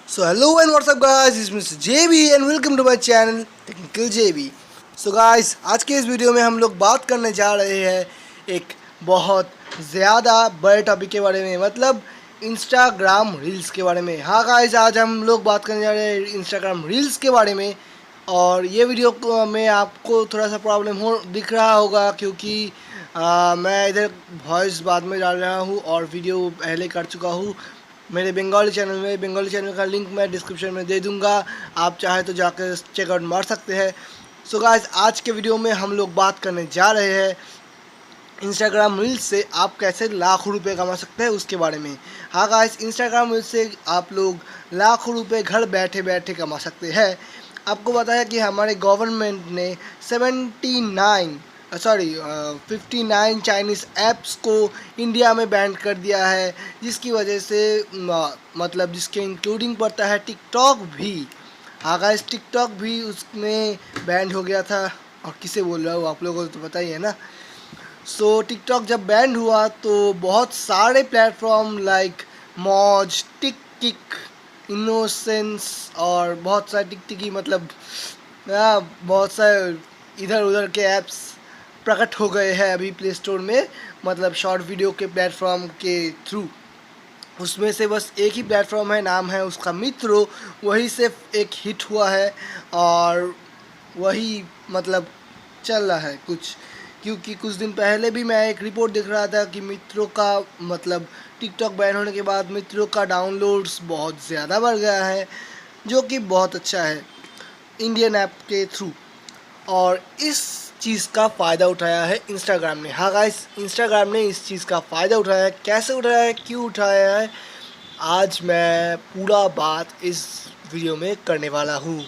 So hello and what's up guys, it's Mr. JB and welcome to my channel Technical JB. So guys, आज के इस video में हम लोग बात करने जा रहे हैं एक बहुत ज़्यादा बड़े टॉपिक के बारे में, मतलब इंस्टाग्राम रील्स के बारे में। हाँ गाइस, आज हम लोग बात करने जा रहे हैं इंस्टाग्राम रील्स के बारे में। और ये वीडियो में आपको थोड़ा सा प्रॉब्लम हो दिख रहा होगा क्योंकि मैं इधर वॉइस बाद में डाल रहा हूँ और वीडियो पहले कर चुका हूँ मेरे बंगाली चैनल का लिंक मैं डिस्क्रिप्शन में दे दूंगा, आप चाहे तो जाकर चेकआउट मार सकते हैं। सो गाइस, आज के वीडियो में हम लोग बात करने जा रहे हैं इंस्टाग्राम रील्स से आप कैसे लाखों रुपए कमा सकते हैं उसके बारे में। हाँ गाइस, इंस्टाग्राम रील्स से आप लोग लाखों रुपए घर बैठे बैठे कमा सकते हैं। आपको पता है कि हमारे गवर्नमेंट ने 59 चाइनीज़ ऐप्स को इंडिया में बैन कर दिया है, जिसकी वजह से मतलब जिसके इंक्लूडिंग पड़ता है टिकटॉक भी। हाँ गाइस, टिकटॉक भी उसमें बैन हो गया था। और किसे बोल रहा हूँ, आप लोगों को तो पता ही है ना। सो टिकटॉक जब बैन हुआ तो बहुत सारे प्लेटफॉर्म लाइक मौज, टिक, इनोसेंस और बहुत सारे टिकी मतलब बहुत सारे इधर उधर के ऐप्स प्रकट हो गए हैं अभी प्ले स्टोर में, मतलब शॉर्ट वीडियो के प्लेटफॉर्म के थ्रू। उसमें से बस एक ही प्लेटफॉर्म है, नाम है उसका मित्रो, वही सिर्फ एक हिट हुआ है और वही मतलब चल रहा है कुछ। क्योंकि कुछ दिन पहले भी मैं एक रिपोर्ट देख रहा था कि मित्रों का मतलब टिकटॉक बैन होने के बाद मित्रों का डाउनलोड्स बहुत ज़्यादा बढ़ गया है, जो कि बहुत अच्छा है इंडियन ऐप के थ्रू। और इस चीज़ का फ़ायदा उठाया है इंस्टाग्राम ने। हाँ गाइस, इंस्टाग्राम ने इस चीज़ का फ़ायदा उठाया है। कैसे उठाया है, क्यों उठाया है, आज मैं पूरा बात इस वीडियो में करने वाला हूँ।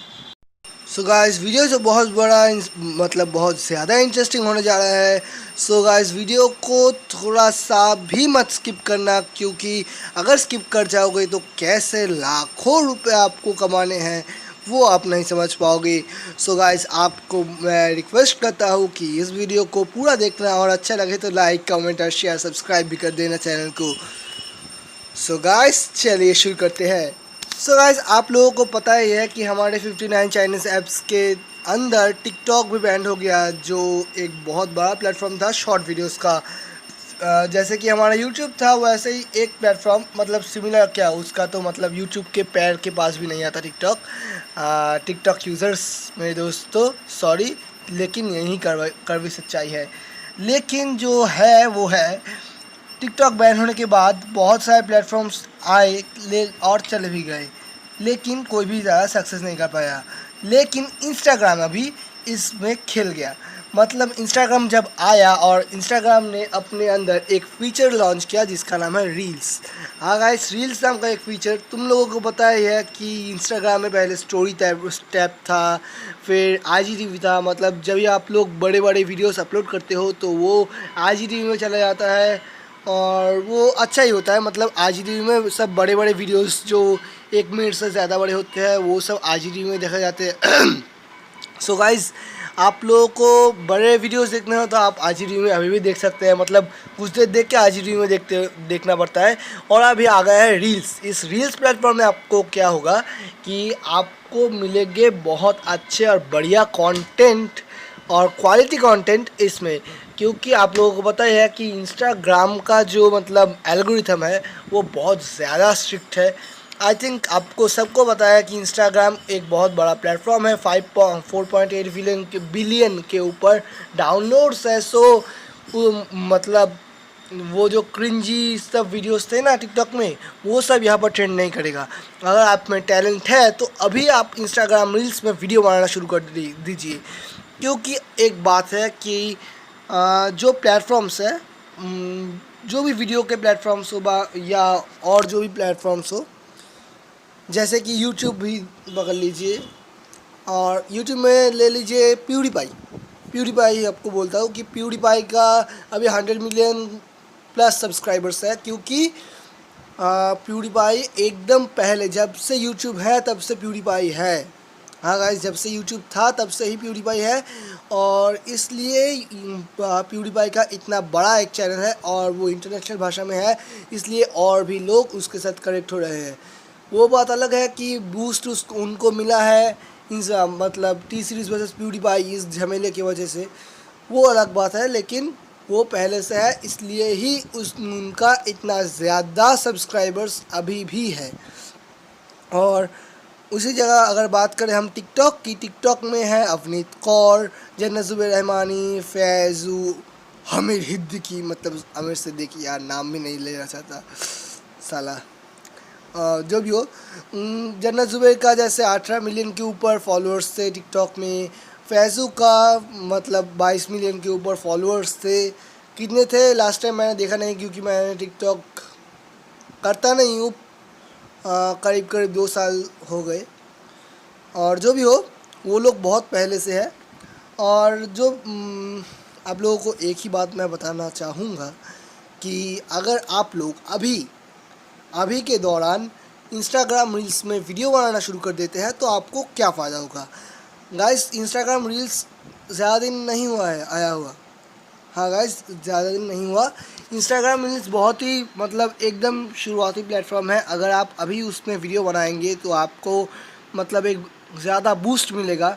सो गाइस, वीडियो जो बहुत बड़ा मतलब बहुत ज़्यादा इंटरेस्टिंग होने जा रहा है। सो गाइस, वीडियो को थोड़ा सा भी मत स्किप करना, क्योंकि अगर स्किप कर जाओगे तो कैसे लाखों रुपए आपको कमाने हैं वो आप नहीं समझ पाओगे। सो गाइस, आपको मैं रिक्वेस्ट करता हूँ कि इस वीडियो को पूरा देखना और अच्छा लगे तो लाइक, कमेंट और शेयर, सब्सक्राइब भी कर देना चैनल को। सो गाइस, चलिए शुरू करते हैं। सो गाइस, आप लोगों को पता ही है कि हमारे 59 चाइनीज़ ऐप्स के अंदर टिकटॉक भी बैंड हो गया, जो एक बहुत बड़ा प्लेटफॉर्म था शॉर्ट वीडियोस का। जैसे कि हमारा यूट्यूब था, वैसे ही एक प्लेटफॉर्म मतलब सिमिलर, क्या उसका तो मतलब यूट्यूब के पैर के पास भी नहीं आता टिकटॉक। टिकटॉक यूज़र्स मेरे दोस्तों सॉरी, लेकिन यही कड़वी सच्चाई है। लेकिन जो है वो है, टिकटॉक बैन होने के बाद बहुत सारे प्लेटफॉर्म्स आए और चले भी गए, लेकिन कोई भी ज़्यादा सक्सेस नहीं कर पाया। लेकिन इंस्टाग्राम अभी इसमें खेल गया। मतलब इंस्टाग्राम जब आया और इंस्टाग्राम ने अपने अंदर एक फ़ीचर लॉन्च किया जिसका नाम है रील्स। हाँ गाइस, रील्स नाम का एक फ़ीचर तुम लोगों को पता ही है कि इंस्टाग्राम में पहले स्टोरी टैब था, फिर आईजीटीवी था। मतलब जब भी आप लोग बड़े बड़े वीडियोस अपलोड करते हो तो वो आईजीटीवी में चला जाता है और वो अच्छा ही होता है। मतलब आईजीटीवी में सब बड़े बड़े वीडियोस जो 1 मिनट से ज़्यादा बड़े होते हैं वो सब आईजीटीवी में देखे जाते हैं। सो गाइस, आप लोगों को बड़े वीडियोस देखने हो तो आप आईजीटीवी में अभी भी देख सकते हैं। मतलब कुछ देर देख के आईजीटीवी में देखना पड़ता है। और अभी आ गया है रील्स। इस रील्स प्लेटफॉर्म में आपको क्या होगा कि आपको मिलेंगे बहुत अच्छे और बढ़िया कंटेंट और क्वालिटी कंटेंट इसमें। क्योंकि आप लोगों को पता ही है कि इंस्टाग्राम का जो मतलब एल्गोरिथम है वो बहुत ज़्यादा स्ट्रिक्ट है। आई थिंक आपको सबको पता है कि इंस्टाग्राम एक बहुत बड़ा प्लेटफॉर्म है, 4.8 बिलियन के ऊपर डाउनलोड्स है। सो मतलब वो जो क्रिंजी सब वीडियोस थे ना टिकटॉक में, वो सब यहाँ पर ट्रेंड नहीं करेगा। अगर आप में टैलेंट है तो अभी आप इंस्टाग्राम रील्स में वीडियो बनाना शुरू कर दीजिए। क्योंकि एक बात है कि जो प्लेटफॉर्म्स है, जो भी वीडियो के प्लेटफॉर्म्स हो या और जो भी प्लेटफॉर्म्स हो, जैसे कि यूट्यूब भी पकड़ लीजिए और यूट्यूब में ले लीजिए प्यूडीपाई आपको बोलता हूँ कि प्यूडीपाई का अभी 100 मिलियन प्लस सब्सक्राइबर्स है। क्योंकि प्यूडीपाई एकदम पहले जब से यूट्यूब है तब से प्यूडीपाई है। हाँ गाइस, जब से यूट्यूब था तब से ही प्यूडीपाई है और इसलिए प्यूडीपाई का इतना बड़ा एक चैनल है और वो इंटरनेशनल भाषा में है, इसलिए और भी लोग उसके साथ कनेक्ट हो रहे हैं। वो बात अलग है कि बूस्ट उसको उनको मिला है इस मतलब टी सीरीज़ वर्सेस प्यूडीपाई इस झमेले की वजह से, वो अलग बात है। लेकिन वो पहले से है, इसलिए ही उनका इतना ज़्यादा सब्सक्राइबर्स अभी भी है। और उसी जगह अगर बात करें हम टिकटॉक की, टिकटॉक में है अवनीत कौर, जन्नत जुबैर रहमानी, फैज़ू, आमिर हिद्दीकी, मतलब आमिर सिद्दीकी, यार नाम भी नहीं लेना चाहता साला, जो भी हो। जन्नत जुबैर का जैसे 18 मिलियन के ऊपर फॉलोअर्स थे टिकटॉक में, फैज़ू का मतलब 22 मिलियन के ऊपर फॉलोअर्स थे। कितने थे लास्ट टाइम मैंने देखा नहीं, क्योंकि मैंने टिकटॉक करता नहीं हूँ, करीब करीब 2 साल हो गए। और जो भी हो, वो लोग बहुत पहले से है। और जो आप लोगों को एक ही बात मैं बताना चाहूँगा कि अगर आप लोग अभी के दौरान इंस्टाग्राम रील्स में वीडियो बनाना शुरू कर देते हैं तो आपको क्या फ़ायदा होगा। गाइस, इंस्टाग्राम रील्स ज़्यादा दिन नहीं हुआ है आया हुआ। हाँ गाइस, ज़्यादा दिन नहीं हुआ। इंस्टाग्राम रील्स बहुत ही मतलब एकदम शुरुआती प्लेटफॉर्म है। अगर आप अभी उसमें वीडियो बनाएंगे तो आपको मतलब एक ज़्यादा बूस्ट मिलेगा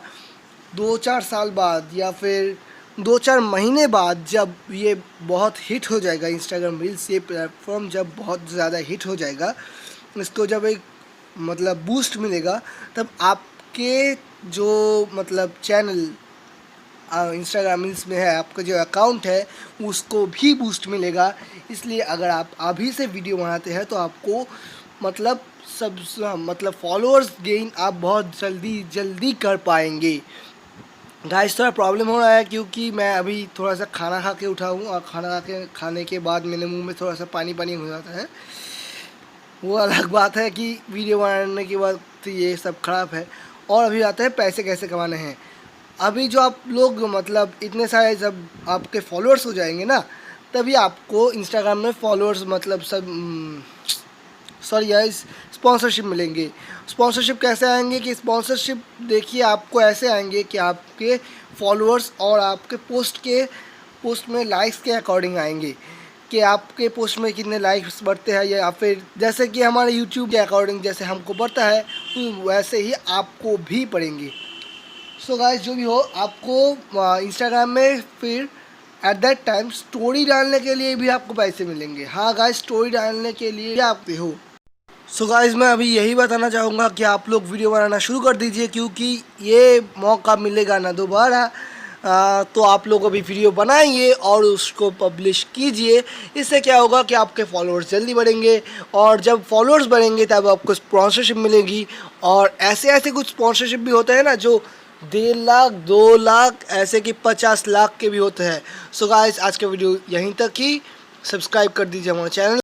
2-4 साल बाद, या फिर 2-4 महीने बाद, जब ये बहुत हिट हो जाएगा। इंस्टाग्राम रील्स ये प्लेटफॉर्म जब बहुत ज़्यादा हिट हो जाएगा, इसको जब एक मतलब बूस्ट मिलेगा, तब आपके जो मतलब चैनल इंस्टाग्राम रील्स में है, आपका जो अकाउंट है उसको भी बूस्ट मिलेगा। इसलिए अगर आप अभी से वीडियो बनाते हैं तो आपको मतलब सब मतलब फॉलोअर्स गेन आप बहुत जल्दी कर पाएंगे। गाइस, थोड़ा प्रॉब्लम हो रहा है क्योंकि मैं अभी थोड़ा सा खाना खा के उठा हूँ, और खाने के बाद मेरे मुंह में थोड़ा सा पानी हो जाता है। वो अलग बात है कि वीडियो बनाने के बाद तो ये सब खराब है। और अभी आता है पैसे कैसे कमाने हैं। अभी जो आप लोग मतलब इतने सारे जब आपके फॉलोअर्स हो जाएंगे ना, तभी आपको इंस्टाग्राम में फॉलोअर्स मतलब सब सॉरी गाइस, स्पॉन्सरशिप मिलेंगे। स्पॉन्सरशिप कैसे आएंगे कि स्पॉन्सरशिप देखिए आपको ऐसे आएंगे कि आपके फॉलोअर्स और आपके पोस्ट में लाइक्स के अकॉर्डिंग आएंगे, कि आपके पोस्ट में कितने लाइक्स बढ़ते हैं, या फिर जैसे कि हमारे यूट्यूब के अकॉर्डिंग जैसे हमको बढ़ता है तो वैसे ही आपको भी पड़ेंगे। सो गाइस, जो भी हो, आपको इंस्टाग्राम में फिर एट दैट टाइम स्टोरी डालने के लिए भी आपको पैसे मिलेंगे। हाँ गाइस, स्टोरी डालने के लिए आप हो। सो गाइस, मैं अभी यही बताना चाहूँगा कि आप लोग वीडियो बनाना शुरू कर दीजिए, क्योंकि ये मौका मिलेगा ना दोबारा। तो आप लोग अभी वीडियो बनाइए और उसको पब्लिश कीजिए। इससे क्या होगा कि आपके फॉलोअर्स जल्दी बढ़ेंगे, और जब फॉलोअर्स बढ़ेंगे तब आपको स्पॉन्सरशिप मिलेगी। और ऐसे ऐसे कुछ स्पॉन्सरशिप भी होते हैं ना, जो 1.5 लाख 2 लाख ऐसे कि 50 लाख के भी होते हैं। सो गाइस, आज का वीडियो यहीं तक ही। सब्सक्राइब कर दीजिए हमारे चैनल।